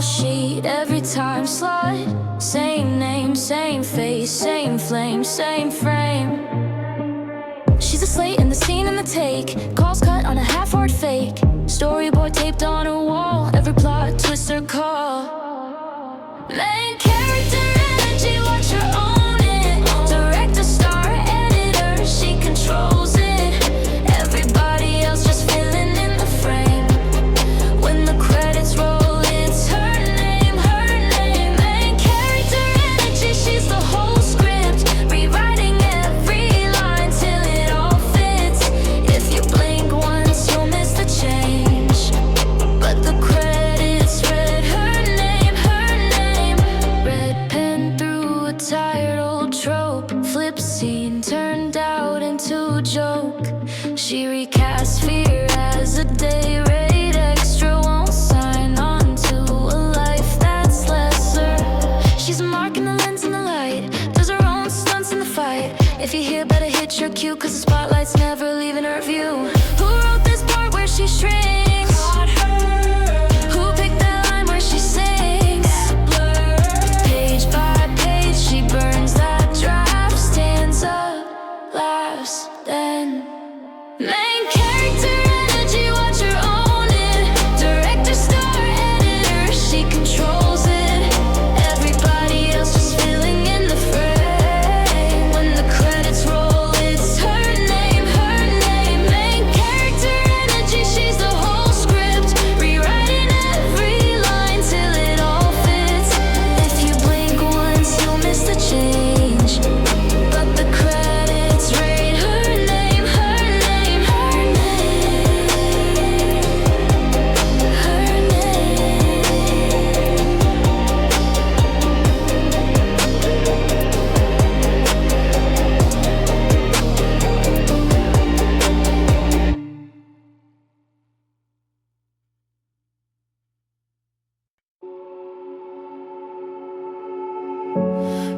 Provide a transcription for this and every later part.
call sheet every time slide. Same name, same face, same flame, same frame. She's a slate in the scene and the take. Calls cut on a half-heart fake. Storyboard taped on her wall. Every plot twist her call. Main character energy, watch her own it. Director, star, editor, she controls it. Everybody else just filling in the frame. When the credits roll, it's her name, her name. Main character energy, she's the whole script. Rewriting every line till it all fits. If you blink once, you'll miss the change. But the credits read her name, her name. Red pen through a tired old trope. Flip scene turned out into a joke. She recast fear as a day rate extra. Won't sign on to a life that's lesser. She's a mark in the lens and the light. Does her own stunts in the fight. If you hear, better hit your cue, cause the spotlight's never leaving her view. Who wrote this part where she shrinks? Caught her. Who picked that line where she sings? That blur. Page by page she burns that draft. Stands up, laughs, then main character energy, watch her own it. Director, star, editor, she controls it. Everybody else just filling in the frame. When the credits roll, it's her name, her name. Main character energy, she's the whole script. Rewriting every line till it all fits. If you blink once, you'll miss the change. But the credits rate her name, her name, her name, her name.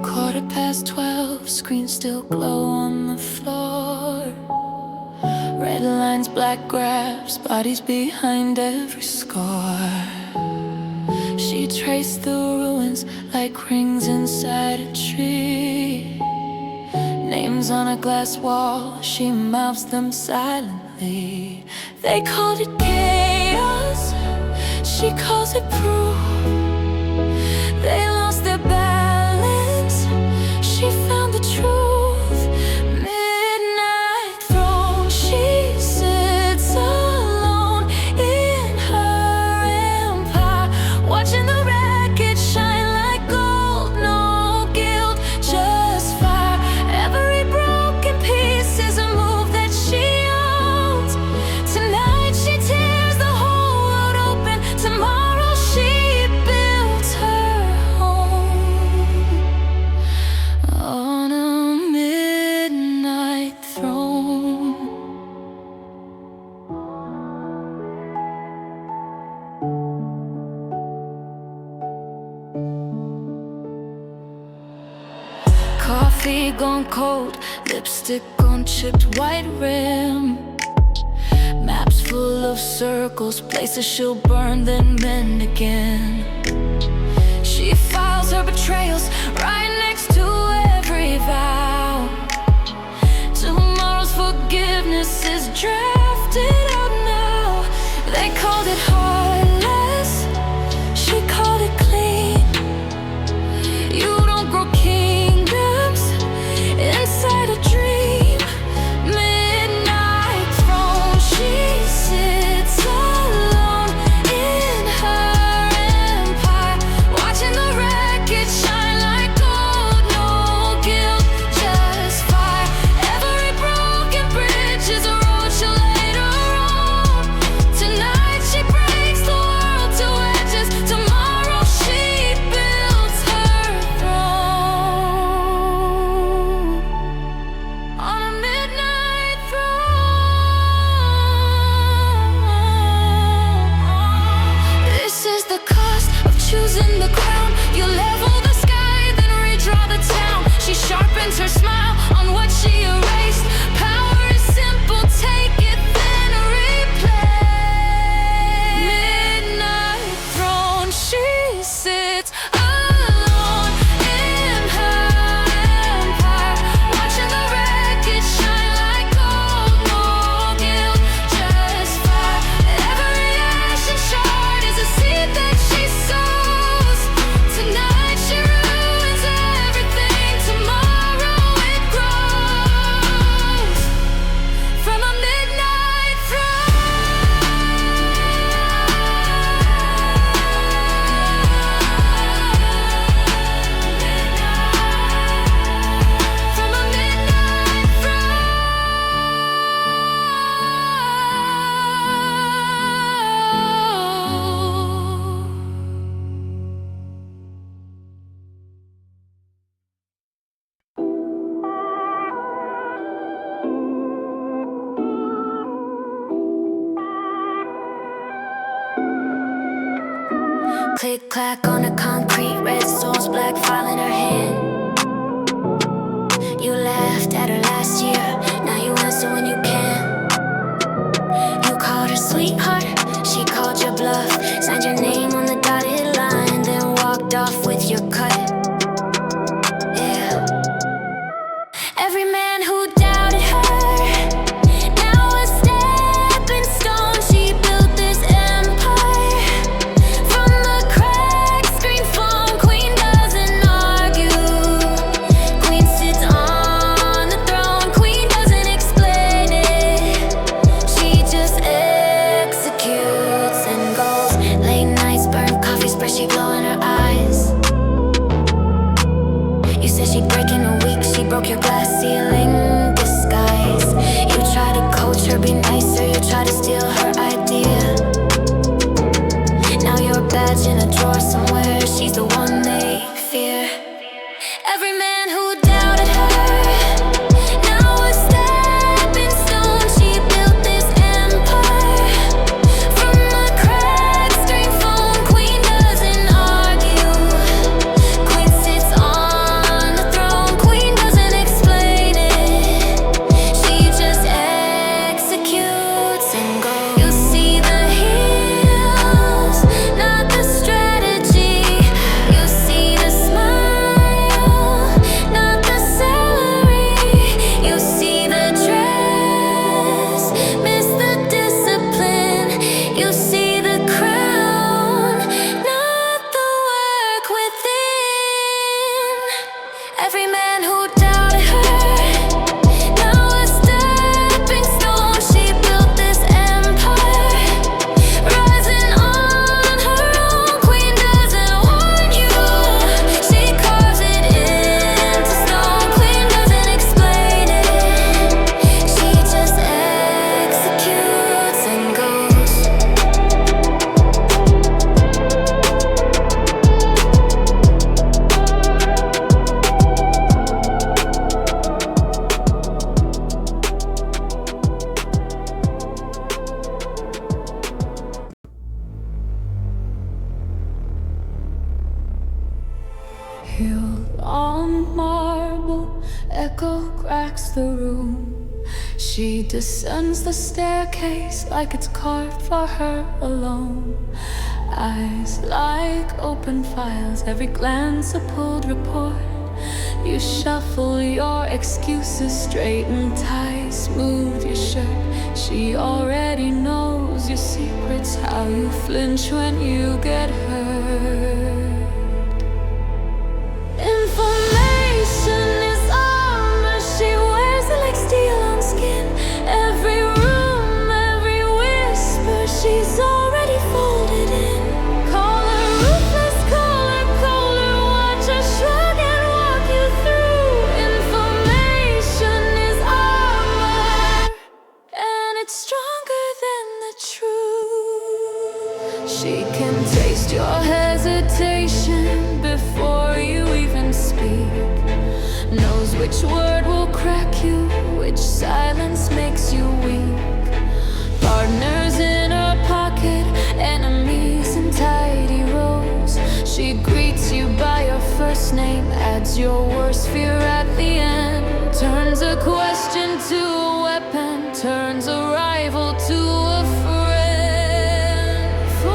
Quarter past 12, screen still glow on the floor. Red lines, black grabs, bodies behind every score. She traced the ruins like rings inside a tree. Names on a glass wall, she mouths them silently. They called it chaos, she calls it proof. They lost their balance, she found the truth. Midnight throne, she sits alone in her empire, watching the wreckage shine like gold. No guilt, just fire. Every broken piece is a move that she owns. Tonight she tears the whole world open. Tomorrow she builds her home on a midnight throne. Coffee gone cold, lipstick on chipped white rim. Maps full of circles, places she'll burn then mend again. She files her betrayals right next to every vow. Tomorrow's forgiveness is drafted out now. They called it heartless, she called it clean. You don't grow kingdoms inside a dream. Midnight throne, she sits alone in her empire, watching the wreckage shine like gold. No guilt, just fire. Every broken bridge is a road she'll later own. Tonight she breaks the world to edges. Tomorrow she builds her throne on a midnight throne. This is the cost of choosing the crown. You level the sky, then redraw the town. She sharpens her smile on what she erased. Power is simple, take it, then replay. Midnight throne, she Click clack on the concrete, red soles, black file in her hand. You laughed at her last year, now you answer when you can. You called her sweetheart, she called your bluff, signed your name on the dotted line, then walked off with your cut. Yeah. Every man who doubted her, now a stepping stone. She built this empire from the cracked screen phone. Queen doesn't argue, queen sits on the throne. Queen doesn't explain it, she just executes and goes. Late nights, burnt coffee, spreadsheet glow in her eyes. You said she'd break in a week, she broke your glass ceiling disguise. You try to coach her, be nicer, you try to steal her idea. Now you're a badge in a drawer somewhere, she's the one they fear. Every man who doubted her, now a stepping stone. She built this empire from a cracked screen phone. Queen doesn't argue, queen sits on the throne. Queen doesn't explain it, she just executes and goes. You see the heels, not the strategy. You see the smile, not the salary. You see the dress, miss the discipline. You see the crown, not the work within. Every man who doubted her, now a stepping stone. She built this empire, rising on her own. Queen doesn't warn you, she carves it into stone. Queen doesn't explain it, she just executes and goes. Healed on marble, echo cracks the room. She descends the staircase like it's carved for her alone. Eyes like open files, every glance a pulled report. You shuffle your excuses, straighten ties, smooth your shirt. She already knows your secrets, how you flinch when you get hurt. Information is armor, she wears it like steel on skin. Every room, every whisper, she's already folded in. Call her ruthless, call her colder, watch her shrug and walk you through. Information is armor, and it's stronger than the truth. She can taste your hesitation before you even speak. Knows which word will crack you, which silence makes you weak. Partners in her pocket, enemies in tidy rows. She greets you by your first name, adds your worst fear at the end. Turns a question to a weapon, turns a rival to a friend. For a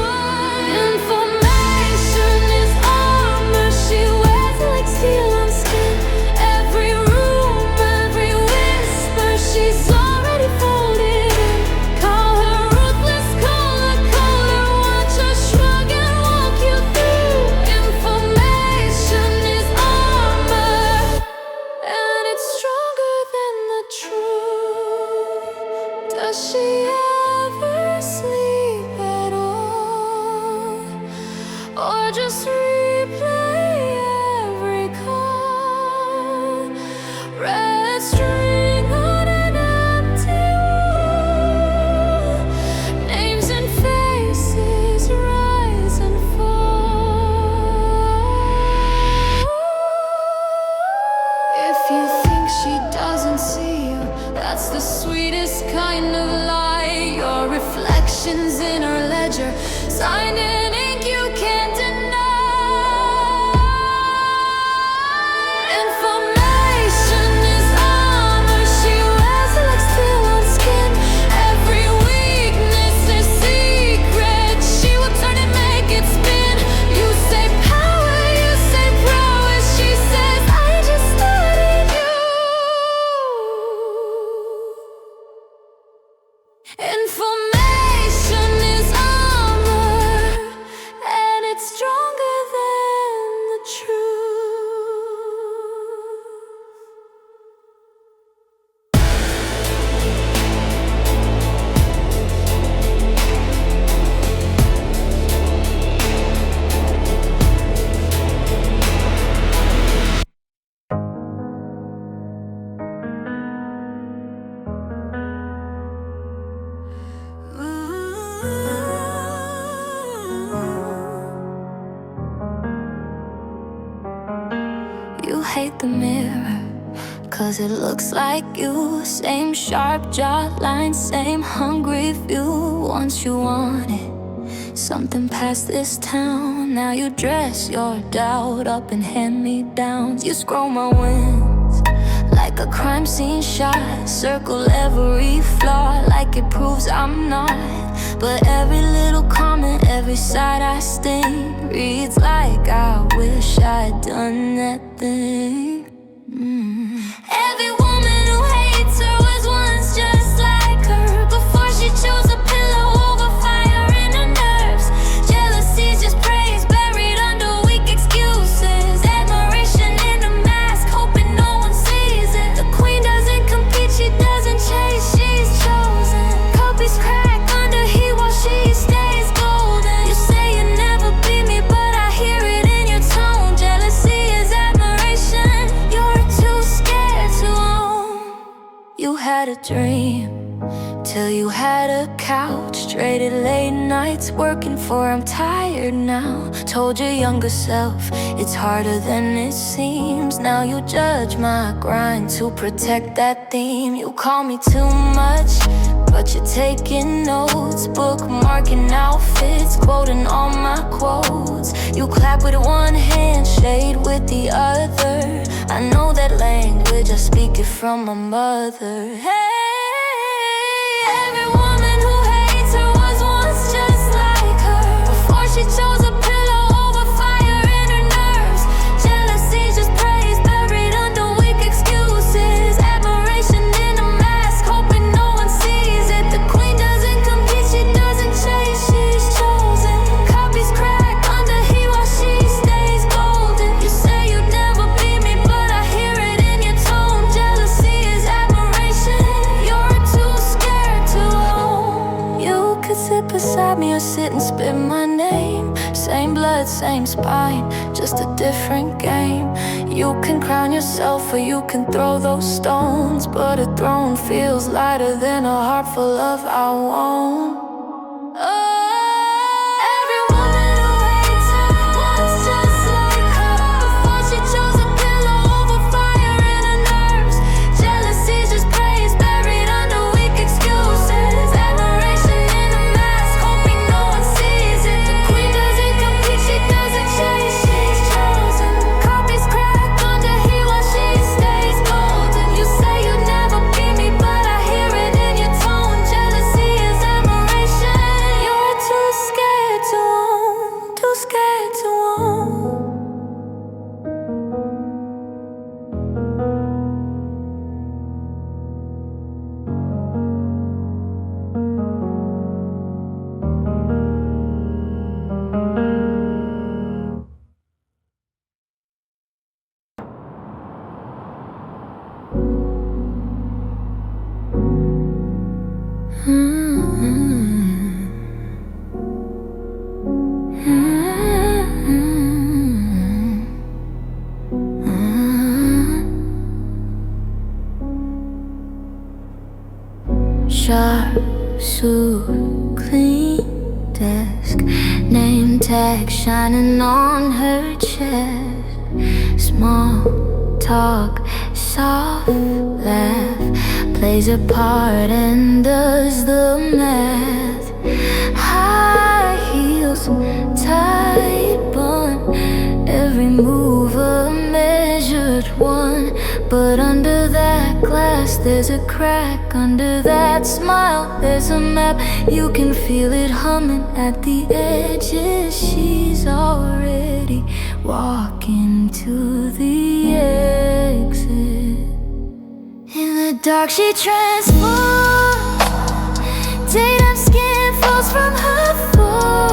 while, information is armor, she wears it like steel on skin. Every room, every whisper, she's already folded in. Call her ruthless, call her colder, watch her shrug and walk you through. Information is armor, and it's stronger than the truth. Does she ever sleep at all, or just replay every call? Red string on an empty wall, names and faces rise and fall. If you think she doesn't see you, that's the sweetest kind of lie. Your reflections in her ledger, signed in ink you can't hate the mirror, 'cause it looks like you. Same sharp jawline, same hungry view. Once you wanted something past this town, now you dress your doubt up in hand-me-downs. You scroll my wins like a crime scene shot, circle every flaw like it proves I'm not. But every little comment, every side I sting, reads like I wish I'd done that thing. Every woman who hates her was once just like her, before she chose a pillow over fire in her nerves. Jealousy's just praise buried under weak excuses. Admiration in a mask, hoping no one sees it. The queen doesn't compete, she doesn't chase, she's chosen. Copies crack under heat while she stays golden. You say you never beat me, but I hear it in your tone. Jealousy is admiration, you're too scared to own. You had a dream till you had a couch, traded late nights working for I'm tired now. Told your younger self it's harder than it seems. Now you judge my grind to protect that theme. You call me too much, but you're taking notes, bookmarking outfits, quoting all my quotes. You clap with one hand, shade with the other. I know that language, I speak it from my mother. Hey, every woman who hates her was once just like her, before she chose a pillow over fire in her nerves. Jealousy's just praise buried under weak excuses. Admiration in a mask, hoping no one sees it. The queen doesn't compete, she doesn't chase, she's chosen. Copies crack under heat while she stays golden. You say you'd never beat me, but I hear it in your tone. Jealousy is admiration, you're too scared to own. You could sit beside me or sit and spit my name. Same blood, same spine, just a different game. You can crown yourself or you can throw those stones, but a throne feels lighter than a heart full of I won't. Every woman who hates her was just like her, before she chose a pillow over fire in her nerves. Jealousy's just praise buried under weak excuses. Admiration in a mask, hoping no one sees it. The queen doesn't compete, she doesn't chase, she's chosen. Copies crack under heat while she stays golden. You say you'd never beat me, but I hear it in your tone. Jealousy is admiration, you're too scared to own, too scared to own. Sharp suit, clean desk, name tag shining on her chest. Small talk, soft laugh, plays a part and does the math. High heels, tight bun, every move a measured one. But under that glass there's a crack, under that smile there's a map. You can feel it humming at the edges. She's already walking to the exit. In the dark she transforms, daytime skin falls from her floor.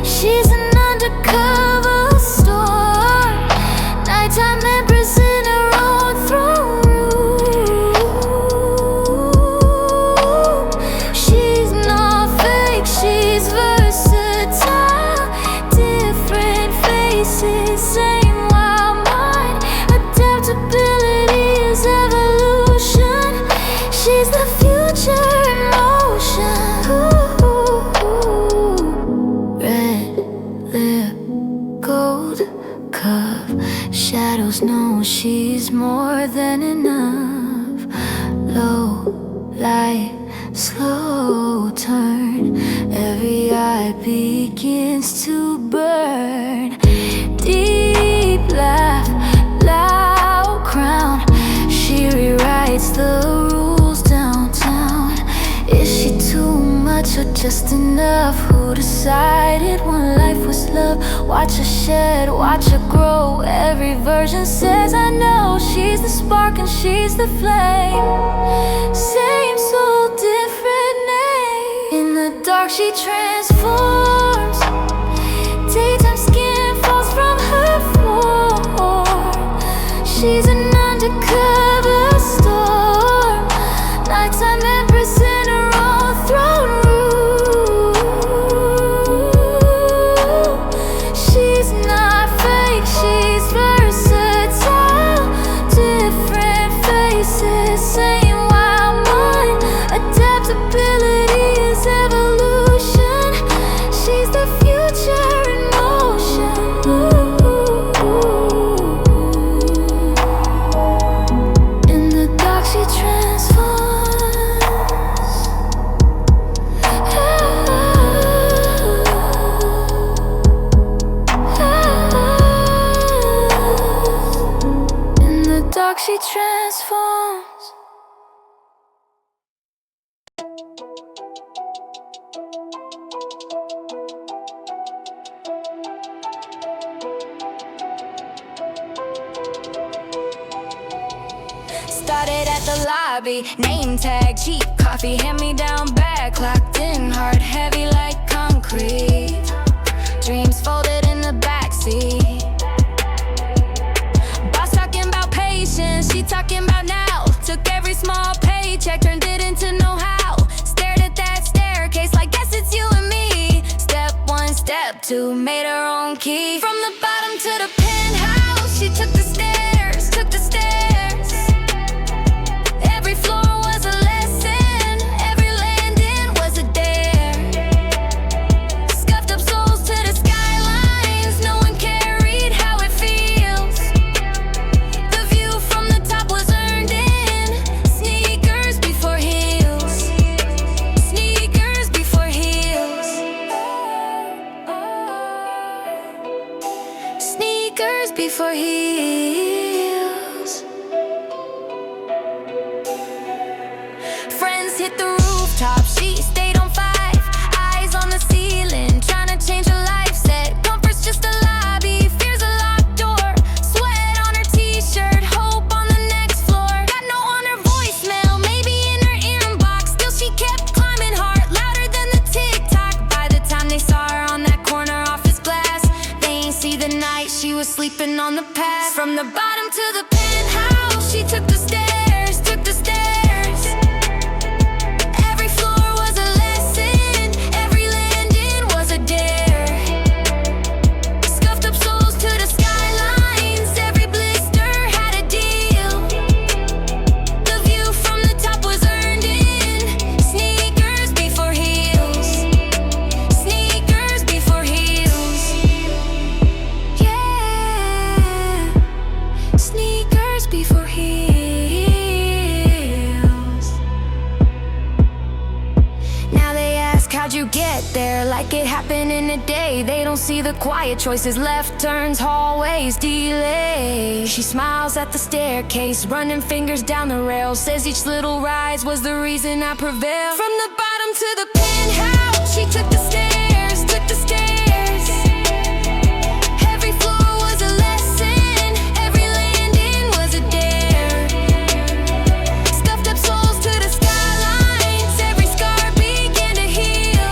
She's an undercover storm, nighttime empress in her own throne room. She's not fake, she's versatile, different faces, same wild mind. Adaptability is evolution, she's the future in motion. Red lip, gold cup, shadows know she's more than enough. Low light, slow turn, every eye begins to burn. Deep laugh, loud crown, she rewrites the rules downtown. Is she too much or just enough? Who decided one life was love? Watch her shed, watch her grow. Every version says I know. She's the spark and she's the flame. Same soul, different name. In the dark she transforms. Daytime skin falls from her form. She's an undercover storm. Nighttime empress in her own throne room. She's not fake, she's versatile. Different faces, same wild mind. Adaptability is evolution. She's the future in motion. In the dark she transforms. In the dark she transforms. Started at the lobby, name tag, cheap coffee, hand-me-down bag, clocked in, heart heavy like concrete. Dreams folded in the backseat. Boss talking about patience, she talking about now. Took every small paycheck, turned it into know-how. Stared at that staircase like guess it's you and me. Step one, step two, made her own key. From the bottom to the penthouse, she took the stairs, took the stairs. Every floor was a lesson, every landing was a dare. Scuffed up souls to the skylines, no one carried how it feels. The view from the top was earned in sneakers before heels. Sneakers before heels. Sneakers before heels. Friends hit the rooftop, she stayed on 5. Eyes on the ceiling, trying to change her life set. Comfort's just a lobby, fear's a locked door. Sweat on her t-shirt, hope on the next floor. Got no on her voicemail, maybe in her inbox. Still she kept climbing hard, louder than the tick-tock. By the time they saw her on that corner office glass, they ain't see the night she was sleeping on the past. From the bottom to the penthouse, she took the stairs, took the stairs. Every floor was a lesson, every landing was a dare. Scuffed up souls to the skylines, every blister had a deal. The view from the top was earned in sneakers before heels. Sneakers before heels. Yeah. Sneakers before heels. Now they ask how'd you get there, like it happened in a day. They don't see the quiet choices, left turns, hallways, delay. She smiles at the staircase, running fingers down the rails. Says each little rise was the reason I prevailed. From the bottom to the penthouse, she took the stairs, took the stairs. Every floor was a lesson, every landing was a dare. Scuffed up souls to the skylines, every scar began to heal.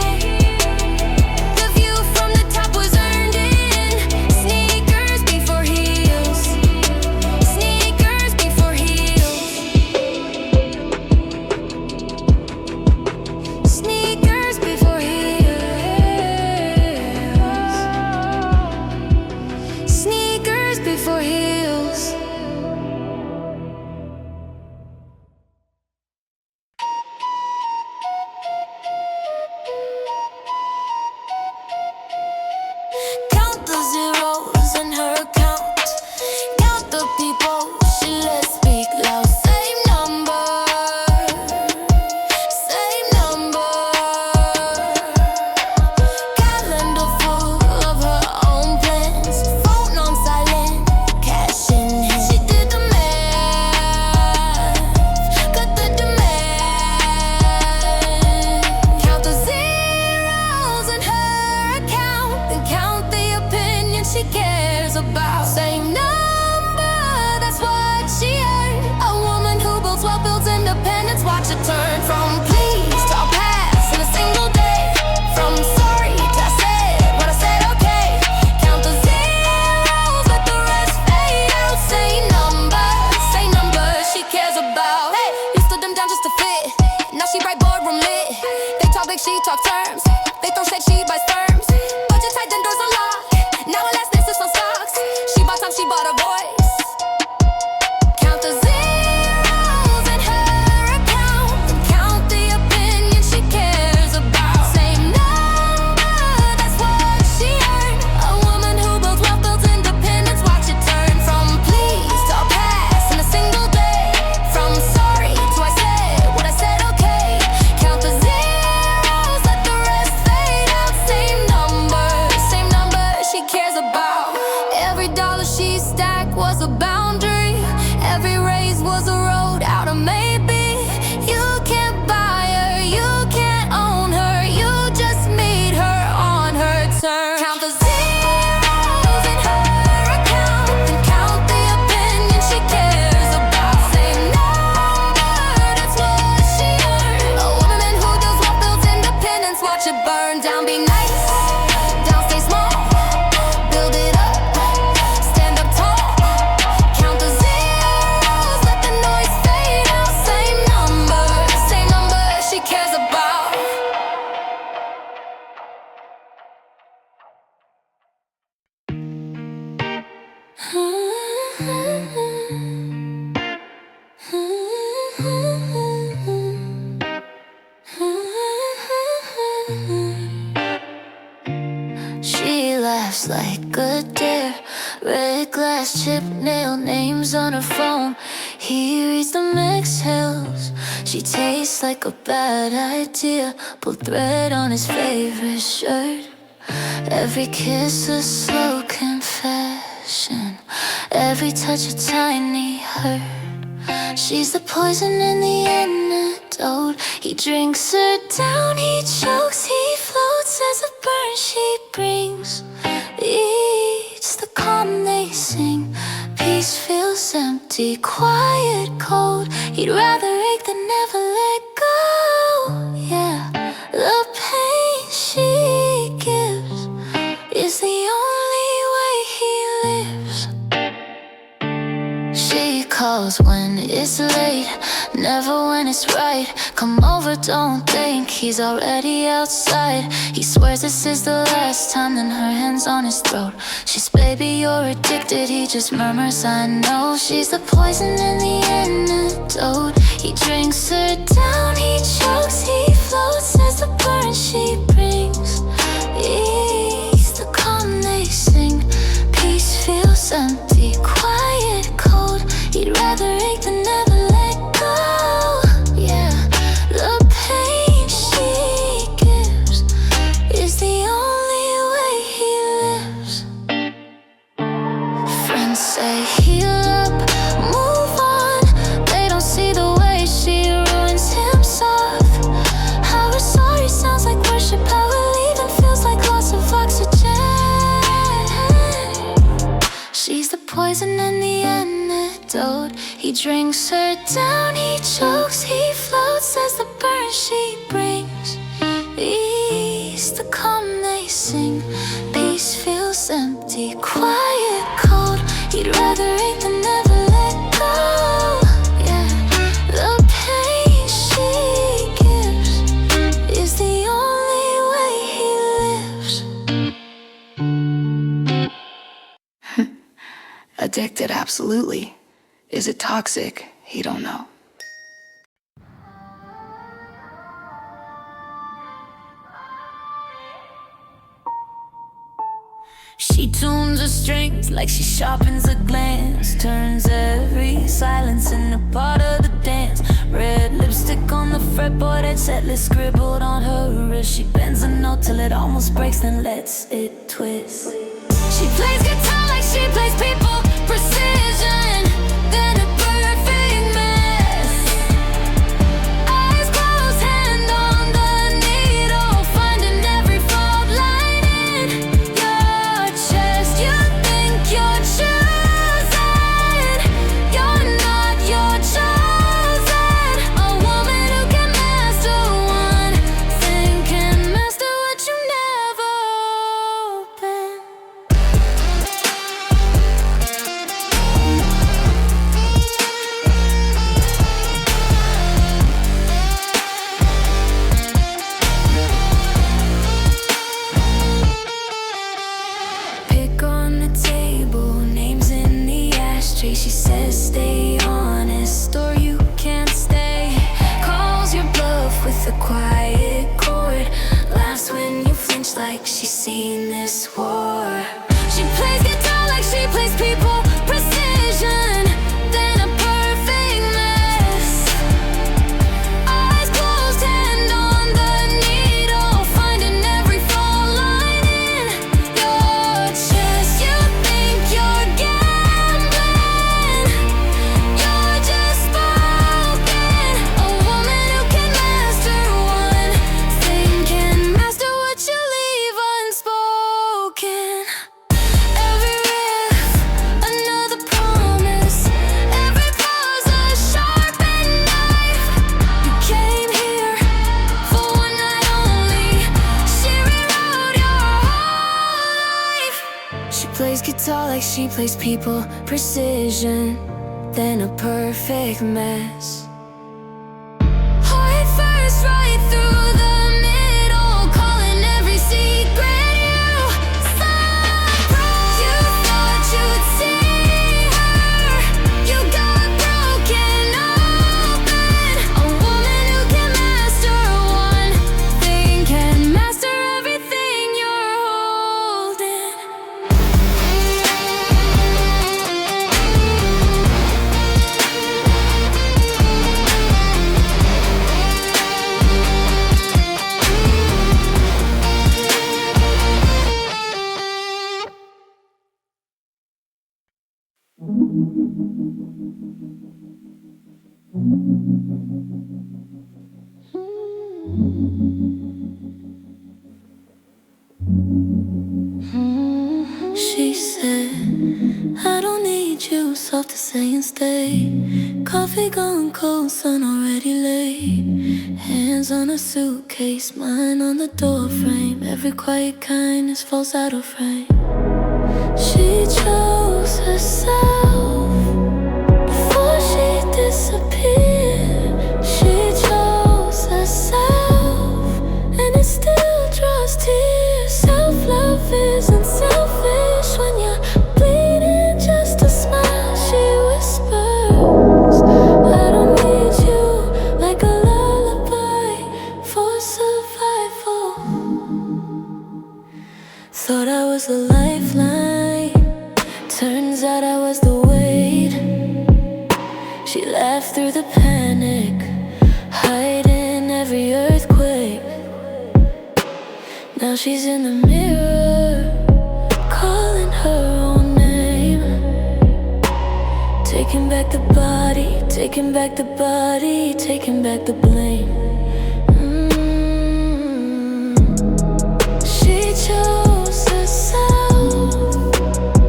The view from the top was earned in sneakers before heels. Sneakers before heels. Sneakers before heels. she cares about. Same number, that's what she earned. A woman who builds wealth, builds independence. Watch it turn from please to I'll pass in a single day. From sorry to I said what I said, okay. Count the zeros, let the rest fade out. Say number she cares about. Hey, you stood them down just to fit. Now she bright boardroom lit. They talk big, she talk terms. They throw shade, she buys firms. Budget tight, then doors unlocked. Now elasticity on stocks. She bought time, she bought a voice. Count the zeros in her account, and count the opinion she cares about. Same number, that's what she earned. A woman who builds wealth, builds independence. Watch it turn from please to I'll pass in a single day. From sorry to I said what I said, okay. Count the zeros, let the rest fade out. Same number she cares about. Every dollar she stacked was a boundary. Every raise was a road out of maybe. You can't buy her, you can't own her. You just meet her on her terms. Count the zeros in her account, and count the opinion she cares about. Same number, that's what she earned. A woman who does what builds independence. Watch it burn down, be nice. Down, stay small. Build it up, stand up tall. Count the zeros, let the noise fade out. Same number she cares about. She laughs like a deer. Red glass, chip nail, names on her phone. He reads them exhales. She tastes like a bad idea. Pull thread on his favorite shirt. Every kiss a slow confession. Every touch a tiny hurt. She's the poison in the antidote. He drinks her down, he chokes, he floats as a burn she brings. Eats the calm they sing. Peace feels empty, quiet, cold. He'd rather ache than never let go. Yeah, the pain she gives is the only way he lives. She calls when it's late, never when it's right. Come over, don't think he's already outside. He swears this is the last time, then her hands on his throat. She's baby, you're addicted, he just murmurs, I know. She's the poison in the antidote. He drinks her down, he chokes, he floats as the burn she brings. He's the calm they sing. Peace feels empty, quiet, cold. He'd rather ache than never let go. Yeah, the pain she gives is the only way he lives. Friends say heal up, move on. They don't see the way she ruins him soft. How her sorry sounds like worship. How her leaving feels like loss of oxygen. She's the poison in the antidote. He drinks her down, he chokes, he floats as the burn she brings. He's the calm they sing. Peace feels empty, quiet, cold. He'd rather ache than never let go. Yeah, the pain she gives is the only way he lives. Addicted, absolutely. Is it toxic? He don't know. She tunes her strings like she sharpens a glance. Turns every silence into part of the dance. Red lipstick on the fretboard, that setlist scribbled on her wrist. She bends a note till it almost breaks, then lets it twist. She plays guitar like she plays people, precision, then a perfect mess. Eyes closed, hand on the needle, finding every fault line in your chest. You She says stay honest or you can't stay. Calls your bluff with a quiet chord. Laughs when you flinch like she's seen this war. She plays guitar like she plays people. Precision, then a perfect mess. Eyes closed, hand on the needle, finding every fault line in your chest. You think you're gambling, you're just spoken. A woman who can master one thing, can master what you leave unspoken. Every riff, another promise. Every pause, a sharpened knife. You came here for one night only. She rewrote your whole life. She plays guitar like she plays people. Precision, then a perfect mess. Heart first, right through the middle, calling every secret you suppressed. You thought you'd see her, you got broken open. A woman who can master one thing, can master everything you're holding. She said, I don't need you, soft to say and stay. Coffee gone cold, sun already late. Hands on a suitcase, mine on the door frame. Every quiet kindness falls out of frame. She chose herself before she disappeared. She chose herself, and it still draws tears. Self-love isn't selfish when you're bleeding. Just a smile, she whispers, I don't need you, like a lullaby for survival. Thought I was a lifeline, turns out I was the weight. She laughed through the panic, hiding every earthquake. Now she's in the mirror, calling her own name. Taking back the body, taking back the body, taking back the blame. She chose herself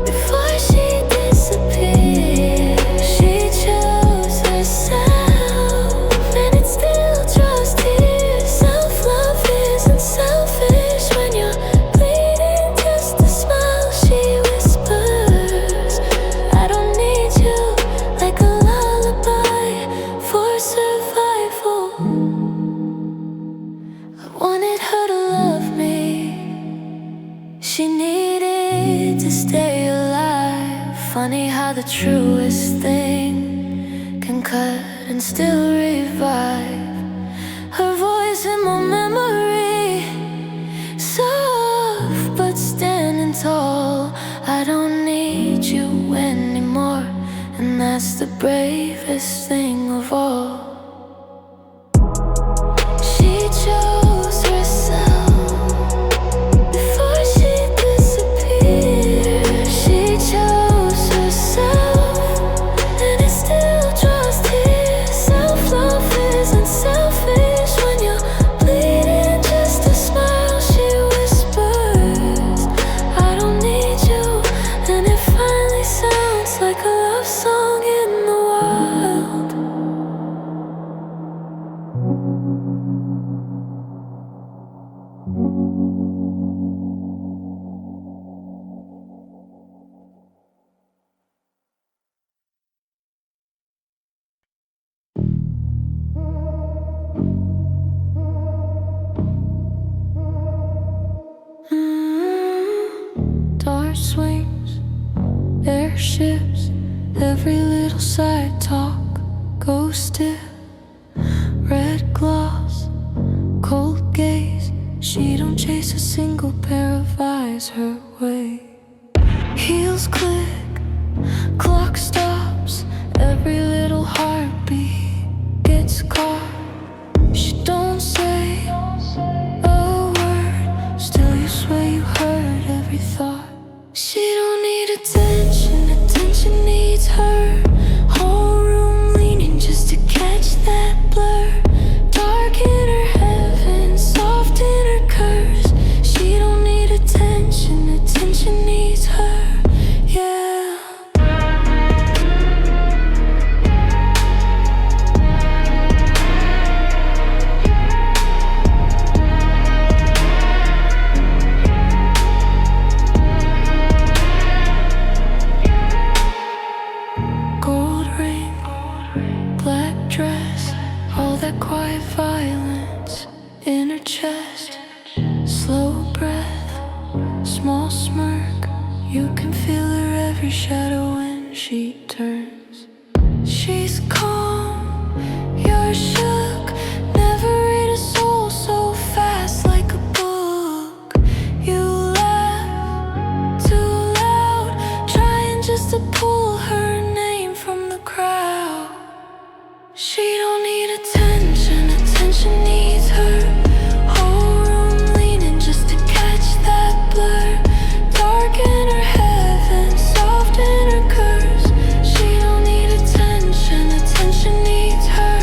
before she disappeared. She chose herself, and it still draws tears. Self-love isn't selfish when you're bleeding. Just a smile, she whispers, I don't need you, like a lullaby for survival. I wanted her to love me, she needed to stay alive. Funny how the truest thing can cut and still revive. Her voice in my memory, soft but standing tall. I don't need you anymore, and that's the bravest thing of all. She chose herself before she disappeared. She chose herself, and it still draws tears. Self-love isn't selfish when you're bleeding. Just a smile, she whispers, I don't need you, and it finally sounds like a love song in the wild. Door swings, airships, every gentle side talk, go still. Red gloss, cold gaze. She don't chase a single pair of eyes her way. Heels click, clock stops. Every little heartbeat gets caught. She don't say a word, still you swear you heard every thought. She don't need attention, attention needs her. Whole room leaning just to catch that blur. Dark in her heaven, soft in her curse. She don't need attention, attention needs her, yeah. Gold ring, black dress, all that quiet violence in her chest. Slow breath, small smirk. You can feel her every shadow when she turns. She's calm, you're shook. Never read a soul so fast like a book. You laugh too loud, trying just to pull her name from the crowd. She don't need attention, attention needs her. Whole room leaning just to catch that blur. Dark in her heaven, soft in her curse. She don't need attention, attention needs her.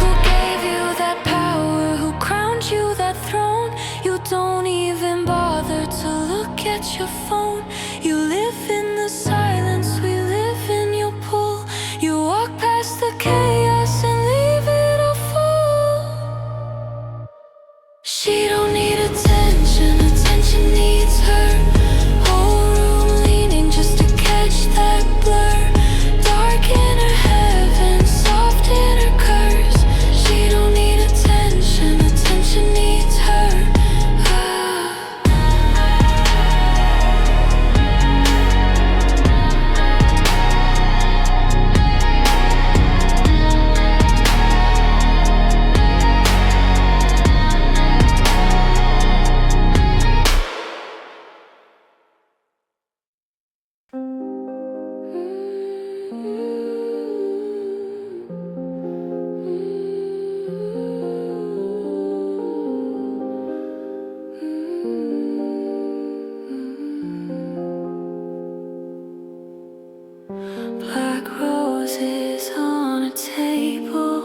Who gave you that power? Who crowned you that throne? You don't even bother to look at your phone. You live in the silence, we live in your pull. You walk past the chaos and leave it all full. She don't need attention, attention needs her. Whole room leaning just to catch that blur. Dark in her heaven, soft in her curse. She don't need attention, attention needs her. Black roses on a table,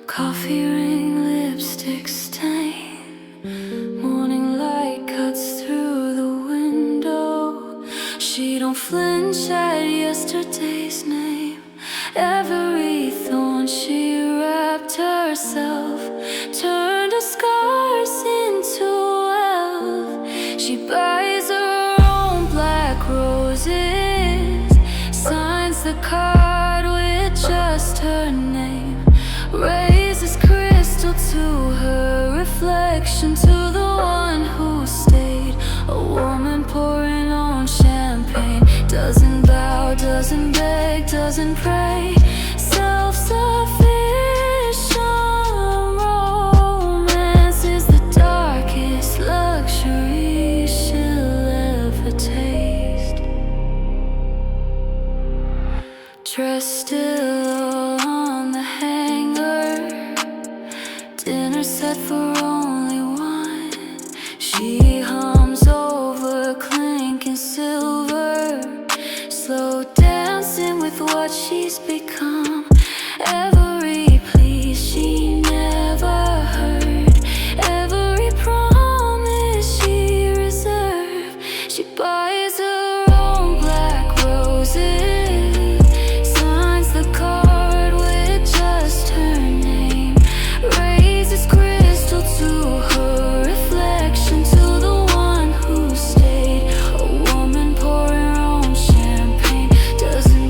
coffee ring, lipstick stain. Morning light cuts through the window. She don't flinch at yesterday's name. Every thorn she wrapped herself turned her scars into wealth. She buys her own black roses, signs the card with just her name, raises crystal to her reflection, to the one who stayed. A woman pouring on champagne, doesn't bow, doesn't beg, doesn't pray. Self-sufficient romance is the darkest luxury she'll ever taste. Dress still on the hanger, dinner set for only one. She hums over clinking silver, slow dancing with what she's become. Every plea she never heard, every promise she reserved. She buys her own black roses, signs the card with just her name, raises crystal to her reflection, to the one who stayed. A woman pouring her own champagne, doesn't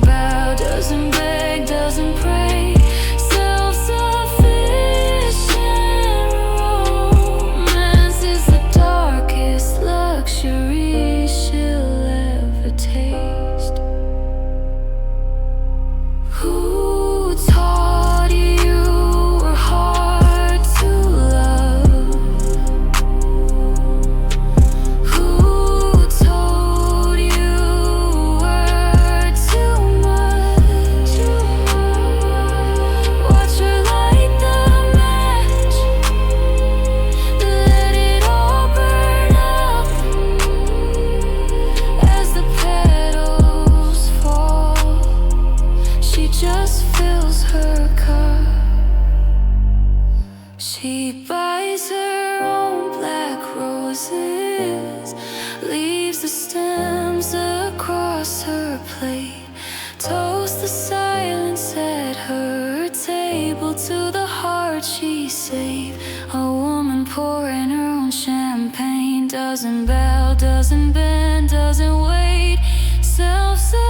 doesn't bow, doesn't bend, doesn't wait. Self-sufficient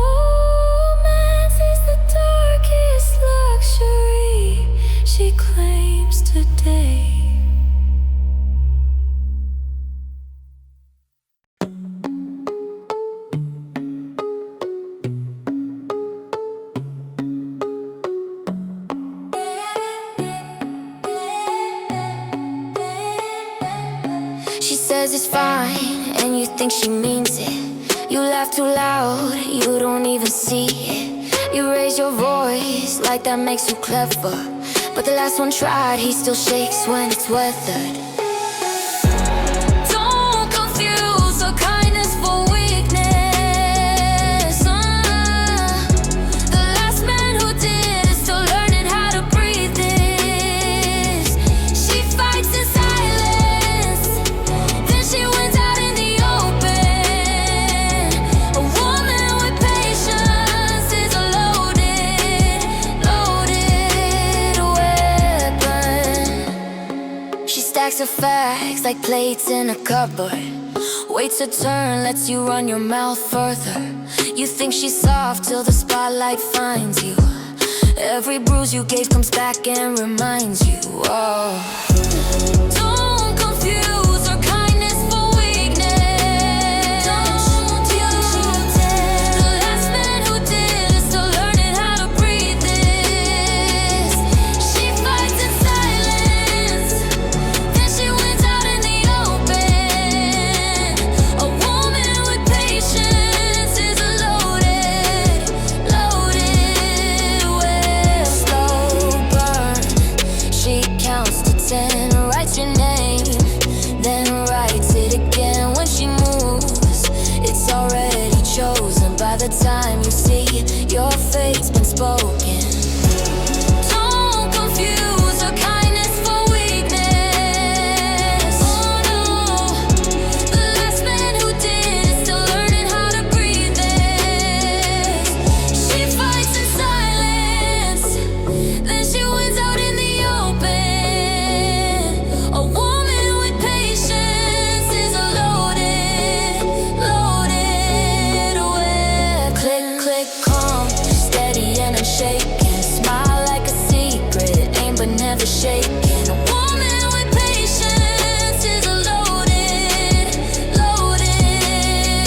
woman sees the darkest luxury she claims today. She says it's fine, and you think she means it. You laugh too loud, you don't even see it. You raise your voice like that makes you clever, but the last one tried, he still shakes when it's weathered. Don't confuse her kindness for weakness. The last man who did is still learning how to breathe this. She fights in silence, then she wins out in the open. A woman with patience is a loaded weapon. She stacks her facts like plates in a cupboard, waits her turn, lets you run your mouth further. You think she's soft till the spotlight finds you. Every bruise you gave comes back and reminds you. Oh. Don't confuse her kindness for weakness. Don't you dare. The last man who did is still learning how to breathe this. She fights in silence, then she wins out in the open. A woman with patience is a loaded weapon. Slow burn. She counts to 10, writes your name, then writes it again. When she moves, it's already chosen. By the time you see, your fate's been spoken. Don't confuse her kindness for weakness. Oh no, the last man who did is still learning how to breathe this. She fights in silence, then she wins out in the open. A woman with patience is a loaded weapon. Click, click, calm, steady and unshaken. Smile like a secret, aim but never shaken. A woman with patience is a loaded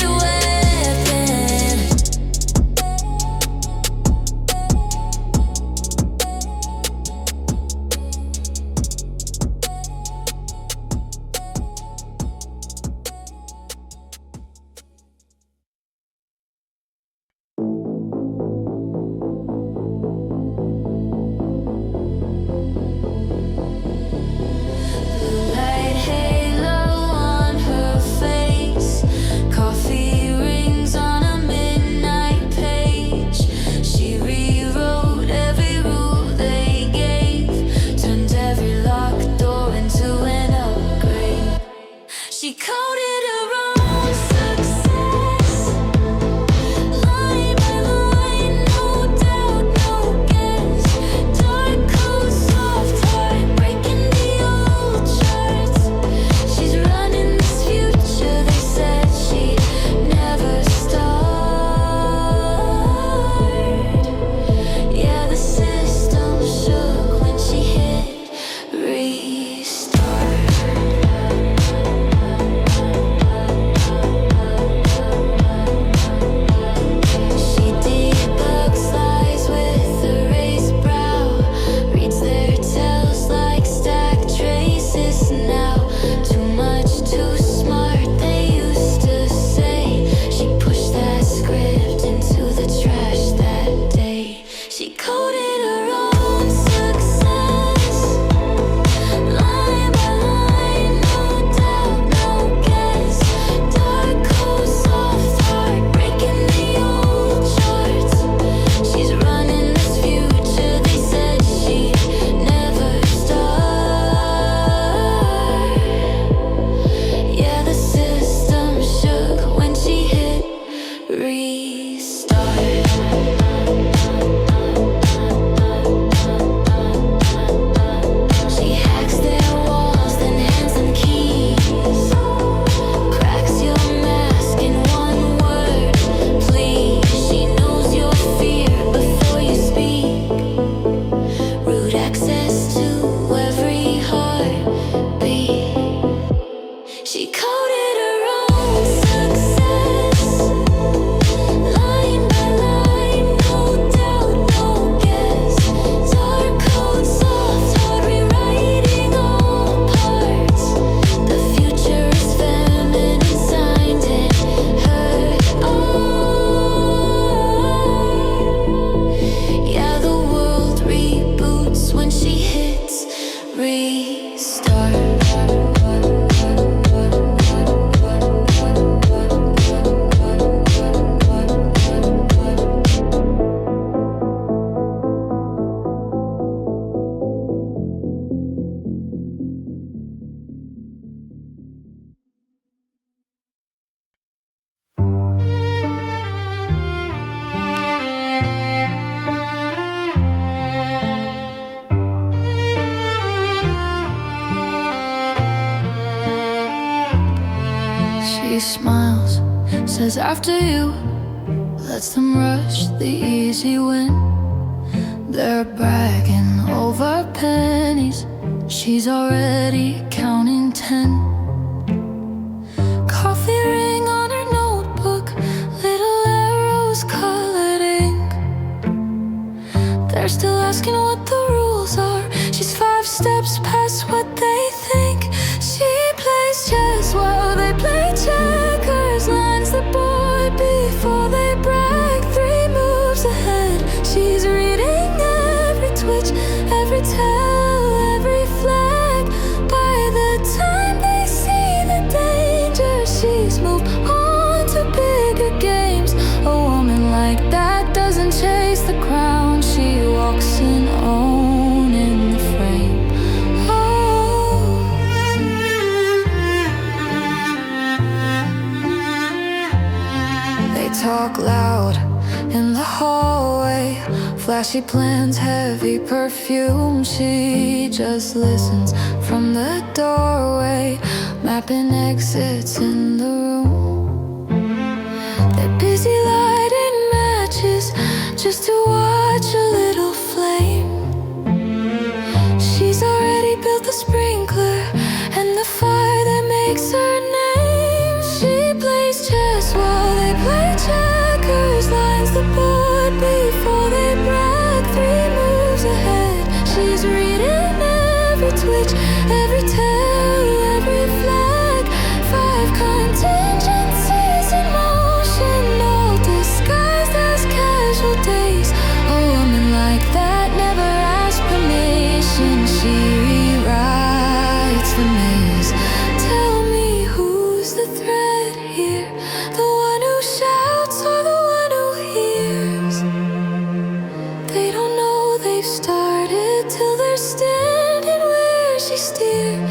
weapon. Blue light halo on her face, coffee rings on a midnight page. She rewrote every rule they gave, turned every locked door into an upgrade. She coded her own success, line by line, no doubt, no guess. Dark code, soft heart, breaking the old charts. She's running this future, they said she'd never start. Yeah, the system shook when she hit restart. coded her own success. Line by line, no doubt, no guess. Dark code, soft heart, rewriting all parts. The future is feminine, signed in her own. Yeah, the world reboots when she hits restart. She smiles, says after you, lets them rush the easy win. They're bragging over pennies, she's already counting 10. Coffee ring on her notebook, little arrows colored ink. They're still asking what the rules are, she's 5 steps past what they think. She plays chess while they play checkers, lines the board before they brag, 3 moves ahead. She's reading every twitch, every tell, every flag. By the time they see the danger, she's moved on to bigger games. A woman like that doesn't chase the crown, she walks in own in the frame. They talk loud in the hallway, flashy plans, heavy perfume. She just listens from the doorway, mapping exits in the room. They're busy lighting matches just to watch a little flame. She's already built the sprinkler and the fire that makes her name. She plays chess while they play checkers, lines the board before they brag, 3 moves ahead. She's reading every twitch, every tell, every flag. 5 contingencies in motion, all disguised as casual days. A woman like that never asks permission, she rewrites the maze. Tell me, who's the thread here? The one who shouts or the one who hears? They don't know they've started till they're standing where she steered.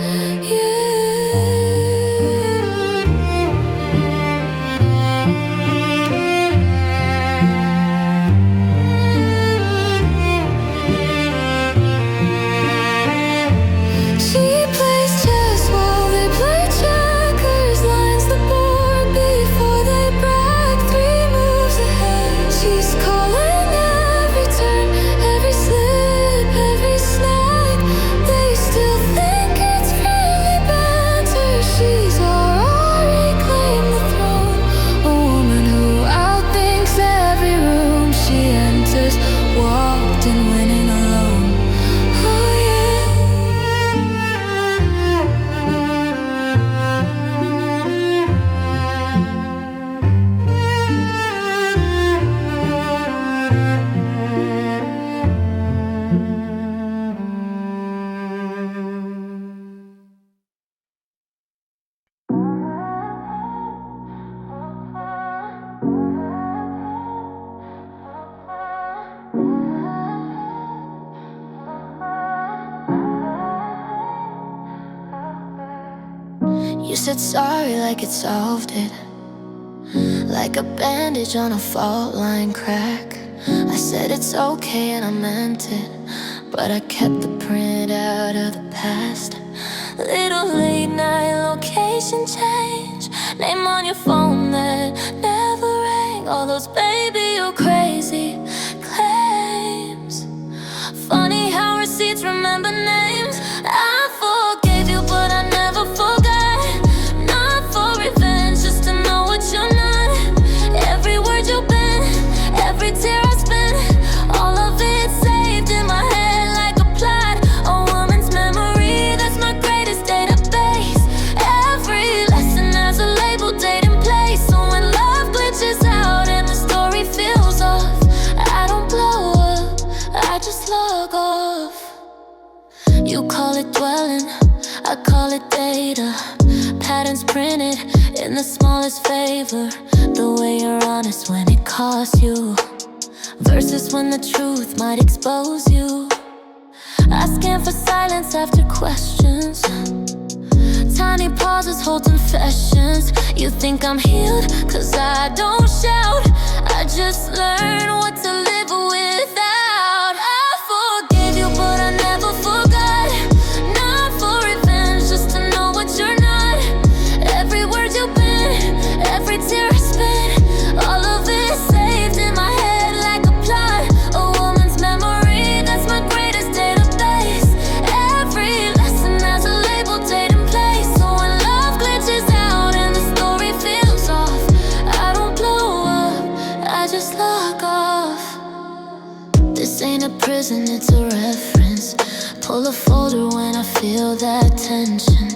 She plays chess while they play checkers, lines the board before they brag, 3 moves ahead. She's calling every turn, every slip, every snag. They still think it's friendly banter, she's already claimed the throne. A woman who outthinks every room she enters, walked and winning alone. Oh yeah. You said sorry like it solved it, like a bandage on a fault line crack. I said it's okay and I meant it, but I kept the print out of the past. Little late night location change, name on your phone that never rang. All those baby you're crazy claims. Funny how receipts remember names. I forgave you but I never forgot. Not patterns printed in the smallest favor. The way you're honest when it costs you, versus when the truth might expose you. Asking for silence after questions, tiny pauses hold confessions. You think I'm healed, cause I don't shout. I just learned what to live without. I forgave you, but I never forgot. Not for revenge, just to know what you're not. Every word you've been, every tear I spent, all of it saved in my head like a plot. A woman's memory, that's my greatest database. Every lesson has a label, date and place. So when love glitches out and the story feels off, I don't blow up, I just log off. This ain't a prison, it's a reference. Pull a folder when I feel that tension.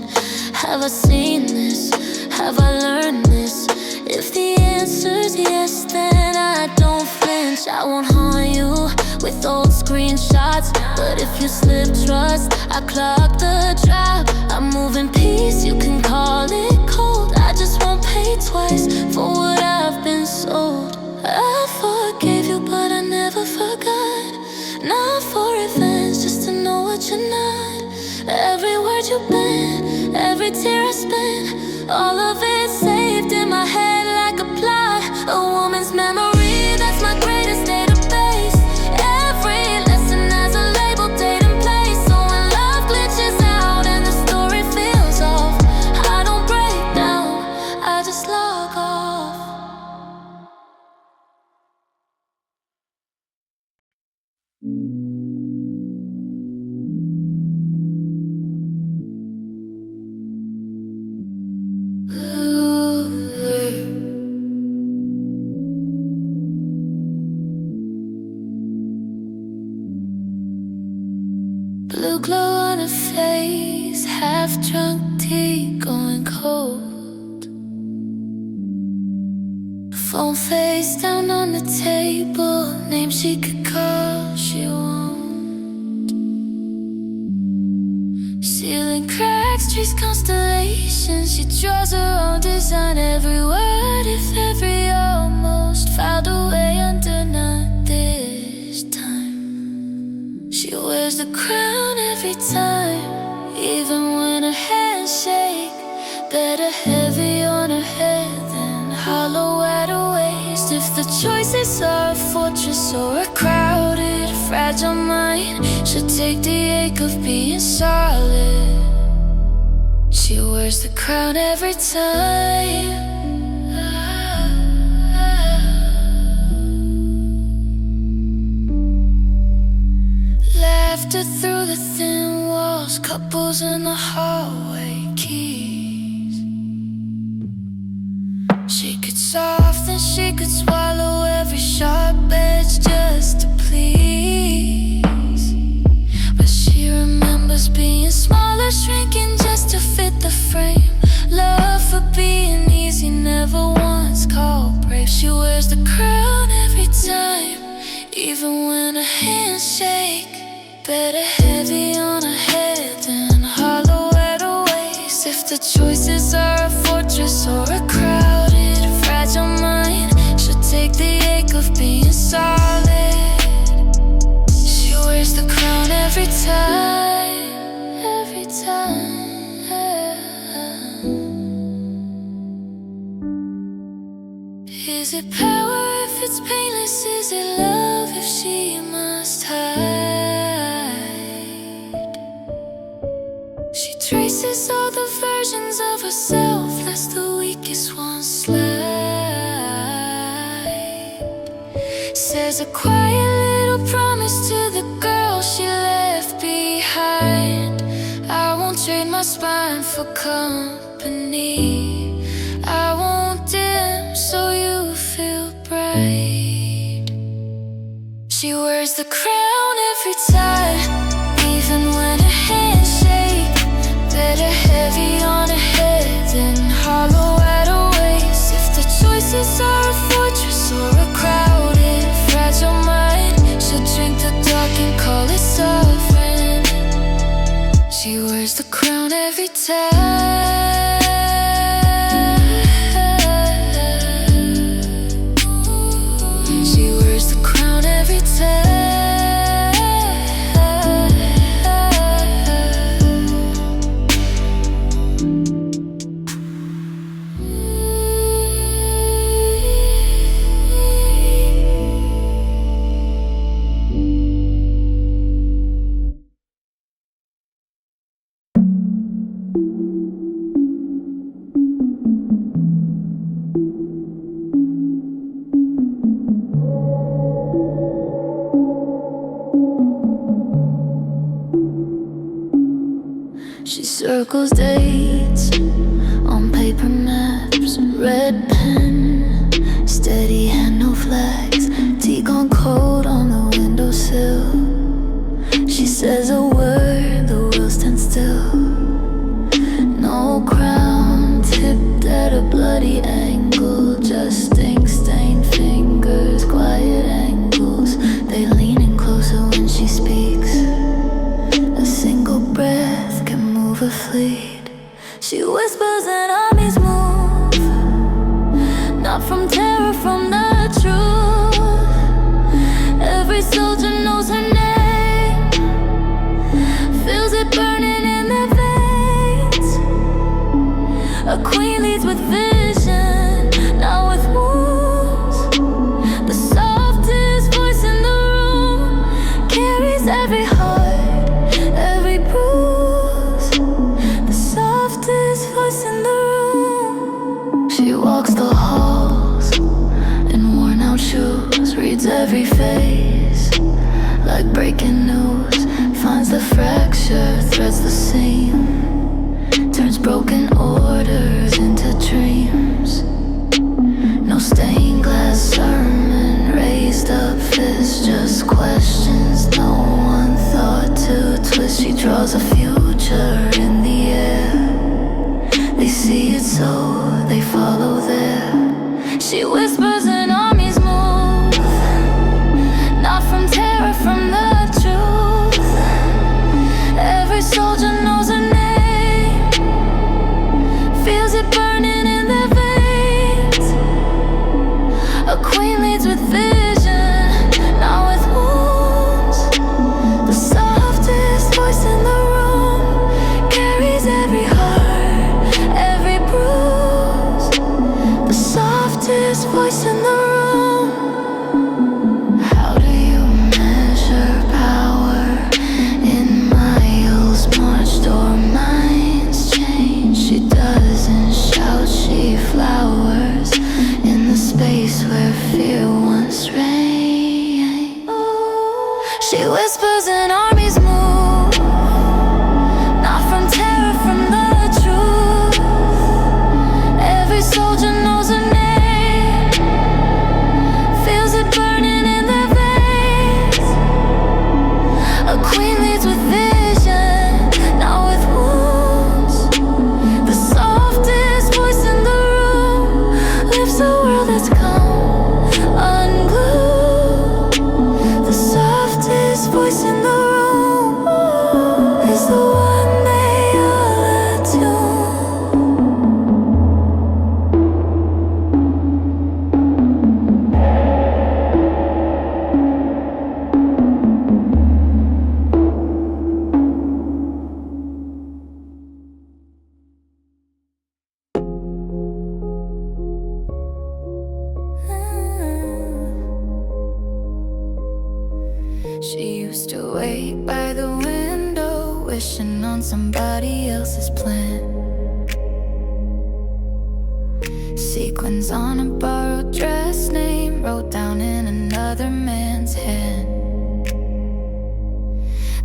Have I seen this? Have I learned this? If the answer's yes, then I don't flinch. I won't haunt you with old screenshots, but if you slip trust, I clock the drop. I'm moving peace, you can call it cold. I just won't pay twice for what I've been sold. I forgave you, but I never forgot. Not for revenge, just to know what you're not. Every word you've been, every tear I spent, all of it saved in my head like a plot. A woman's memory, that's my greatest database. Every lesson has a label, date and place. So when love glitches out and the story feels off, I don't break down, I just log off. Blue glow on her face, half-drunk tea going cold. Phone face down on the table, name she could call, she won't. Ceiling cracks, trees, constellations. She draws her own design. Every word, if every almost, filed away under not this time. She wears the crown every time, even when her hands shake. Better heavy on her head than hollow at her waist. If the choices are a fortress or a crowded, fragile mind, she'll take the ache of being solid. She wears the crown every time. Laughter through the thin walls, couples in the hallway, keys. She could soften, she could swallow every sharp edge just to please. But she remembers being smaller, shrinking just to fit the frame. Love for being easy, never once called brave. She wears the crown every time, even when her hands shake. Better heavy on her head than hollow at her waist. If the choices are a fortress or a crowded, fragile mind, she'll take the ache of being solid. She wears the crown every time, every time. Is it power if it's painless? Is it love if she must hide? She traces all the versions of herself, lets the weakest one slide. Says a quiet little promise to the girl she left behind. I won't trade my spine for company. I won't dim so you feel bright. She wears the crown every time, even when her hands shake. Better heavy on her head than hollow at her waist. If the choices are a fortress or a crowded, fragile mind, she'll drink the dark and call it sovereign. She wears the crown every time. circles dates on paper maps, red pen, steady hand, no flags. Tea gone cold on the windowsill. She says a word, the world stands still. No crown, tipped at a bloody angle. Just ink-stained fingers, quiet angles. They lean in closer when she speaks. A single breath can move a fleet. She whispers and armies move, not from terror, from the truth. Every soldier knows her name, feels it burning in their veins. A queen leads with vision, not with wounds. The softest voice in the room carries every heart, every bruise. The softest voice in the room. She walks the halls in worn out shoes, reads every face like breaking news. Finds the fracture, threads the seam, turns broken orders into dreams. No stained glass sermon, raised up fists, just questions no one thought to twist. She draws a future in the air. They see it so they follow there. She whispers and armies move, not from terror, from the truth. Every soldier knows her name, feels it burning in their veins. A queen leads with vision, not with wounds. The softest voice in the room carries every heart, every bruise. The softest voice in the room. How do you measure power in miles marched or minds changed? She doesn't shout, she flowers in the space where fear once reigned. She whispers and armies move, not from terror, from the truth. Every soldier knows her name, feels it burning in their veins. A queen leads with vision, not with wounds. The softest voice in the room lifts a world that's come unglued. The softest voice in the room is the one they all attune. She used to wait by the window, wishing on somebody else's plan. Sequins on a borrowed dress, name wrote down in another man's hand.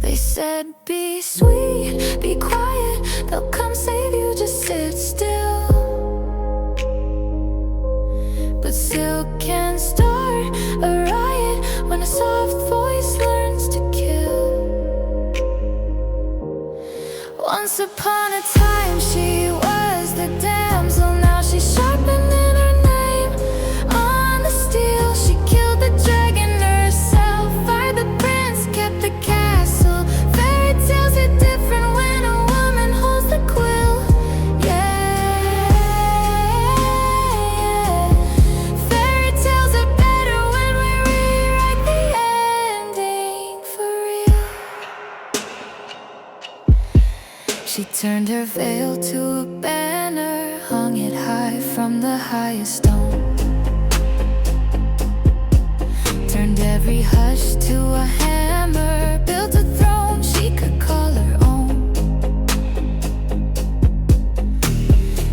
They said, be sweet, be quiet, they'll come save you, just sit still. But silk can start a riot when a soft voice learns to kill. Once upon a time she was the damsel, now she's sharpening her name on the steel. She killed the dragon herself, fired the prince, kept the castle. Fairy tales are different when a woman holds the quill. Fairy tales are better when we rewrite the ending for real. She turned her veil to a banner, hung it high from the highest stone. Turned every hush to a hammer, built a throne she could call her own.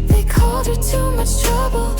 They called her too much trouble,